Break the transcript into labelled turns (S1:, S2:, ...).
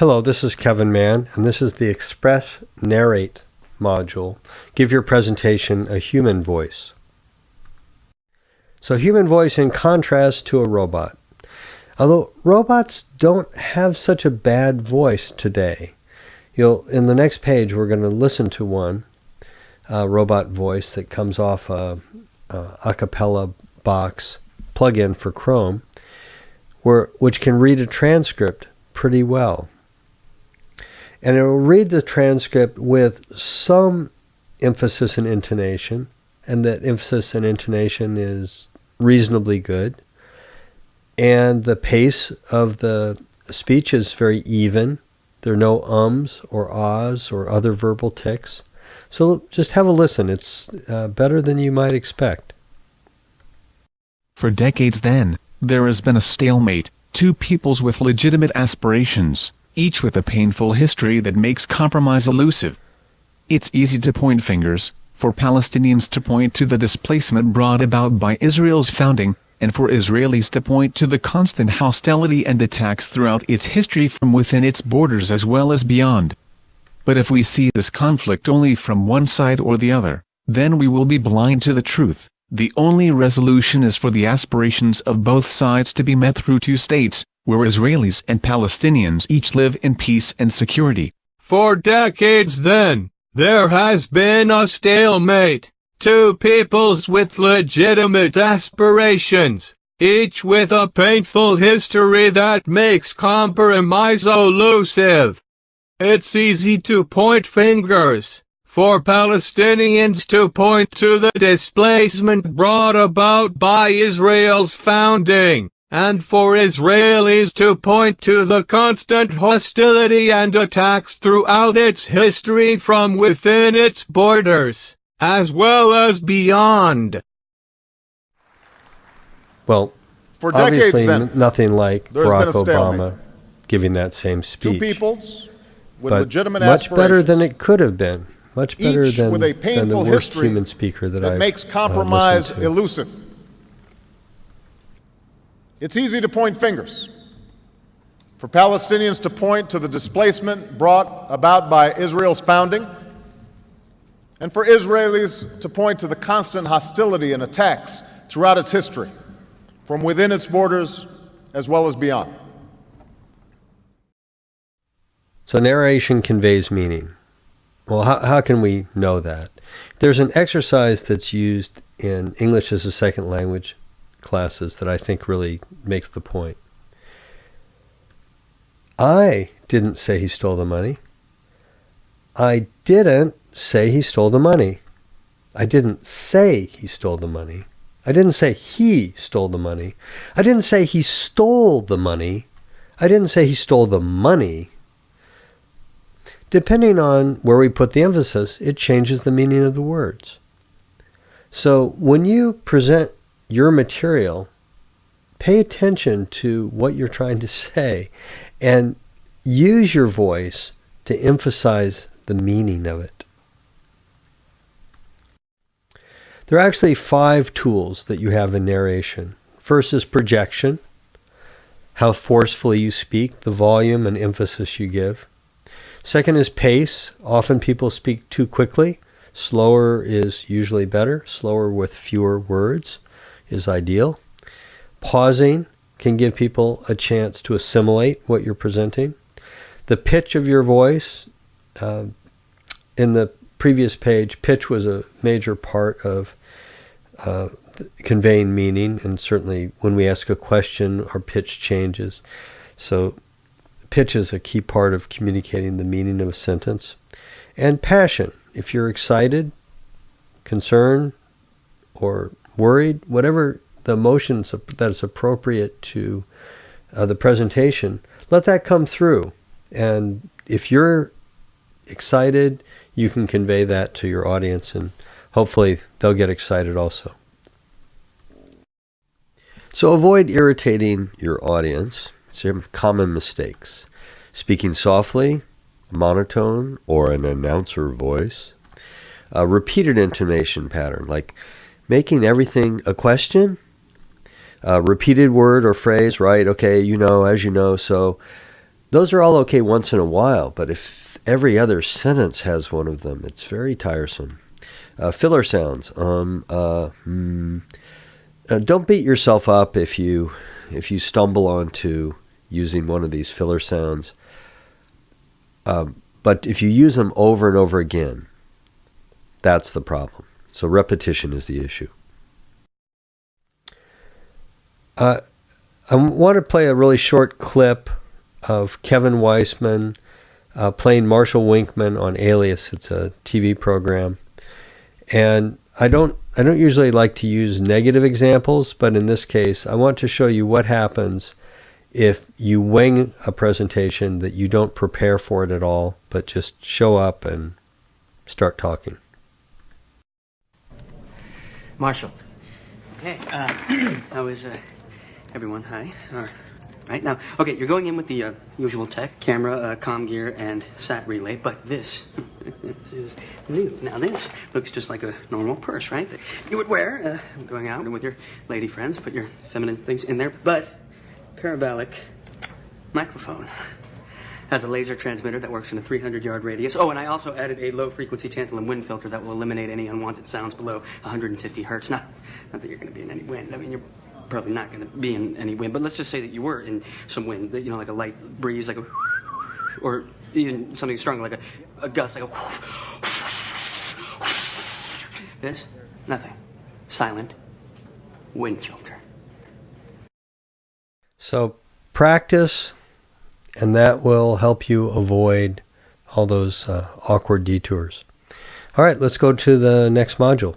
S1: Hello, this is Kevin Mann, and this is the Express Narrate module. Give your presentation a human voice. So human voice in contrast to a robot. Although robots don't have such a bad voice today. In the next page, we're going to listen to one robot voice that comes off a cappella box plugin for Chrome, which can read a transcript pretty well. And it will read the transcript with some emphasis and intonation, and that emphasis and intonation is reasonably good. And the pace of the speech is very even. There are no ums or ahs or other verbal tics. So just have a listen. It's better than you might expect.
S2: For decades then, there has been a stalemate, two peoples with legitimate aspirations, each with a painful history that makes compromise elusive. It's easy to point fingers, for Palestinians to point to the displacement brought about by Israel's founding, and for Israelis to point to the constant hostility and attacks throughout its history from within its borders as well as beyond. But if we see this conflict only from one side or the other, then we will be blind to the truth. The only resolution is for the aspirations of both sides to be met through two states, where Israelis and Palestinians each live in peace and security.
S3: For decades then, there has been a stalemate, two peoples with legitimate aspirations, each with a painful history that makes compromise elusive. It's easy to point fingers, for Palestinians to point to the displacement brought about by Israel's founding, and for Israelis to point to the constant hostility and attacks throughout its history from within its borders, as well as beyond.
S1: Well,
S4: for decades
S1: obviously
S4: then,
S1: nothing like Barack Obama giving that same speech.
S4: Two peoples with
S1: but
S4: legitimate
S1: much
S4: aspirations.
S1: Better than it could have been. Much better
S4: Each
S1: than,
S4: with a
S1: than
S4: painful
S1: the worst
S4: history
S1: human speaker that I've
S4: makes compromise
S1: listened to.
S4: elusive. It's easy to point fingers. For Palestinians to point to the displacement brought about by Israel's founding, and for Israelis to point to the constant hostility and attacks throughout its history, from within its borders as well as beyond.
S1: So narration conveys meaning. Well, how can we know that? There's an exercise that's used in English as a second language classes that I think really makes the point. I didn't say he stole the money. I didn't say he stole the money. I didn't say he stole the money. I didn't say he stole the money. I didn't say he stole the money. I didn't say he stole the money. Depending on where we put the emphasis, it changes the meaning of the words. So when you present your material, pay attention to what you're trying to say and use your voice to emphasize the meaning of it. There are actually 5 tools that you have in narration. First is projection, how forcefully you speak, the volume and emphasis you give. Second is pace. Often people speak too quickly. Slower is usually better. Slower with fewer words is ideal. Pausing can give people a chance to assimilate what you're presenting. The pitch of your voice, in the previous page, pitch was a major part of conveying meaning, and certainly when we ask a question, our pitch changes. So pitch is a key part of communicating the meaning of a sentence. And passion. If you're excited, concerned, or worried, whatever the emotions that is appropriate to the presentation, let that come through. And if you're excited, you can convey that to your audience, and hopefully they'll get excited also. So avoid irritating your audience. Some common mistakes: speaking softly, monotone, or an announcer voice. A repeated intonation pattern, like making everything a question. A repeated word or phrase, right? Okay, you know, as you know. So Those are all okay once in a while, but if every other sentence has one of them, it's very tiresome. Filler sounds. Don't beat yourself up if you stumble onto using one of these filler sounds. But if you use them over and over again, that's the problem. So repetition is the issue. I want to play a really short clip of Kevin Weissman playing Marshall Winkman on Alias. It's a TV program. And I don't usually like to use negative examples, but in this case, I want to show you what happens if you wing a presentation, that you don't prepare for it at all, but just show up and start talking.
S5: Marshall. Hey, how is everyone? Hi. All right, now, okay, you're going in with the usual tech, camera, comm gear, and sat relay, but this is new. Now, this looks just like a normal purse, right, that you would wear going out with your lady friends, put your feminine things in there, but parabolic microphone. Has a laser transmitter that works in a 300-yard radius. Oh, and I also added a low-frequency tantalum wind filter that will eliminate any unwanted sounds below 150 hertz. Not that you're going to be in any wind. I mean, you're probably not going to be in any wind, but let's just say that you were in some wind, you know, like a light breeze, like a, or even something stronger, like a gust, like a. This? Nothing. Silent wind filter.
S1: So practice, and that will help you avoid all those awkward detours. All right, let's go to the next module.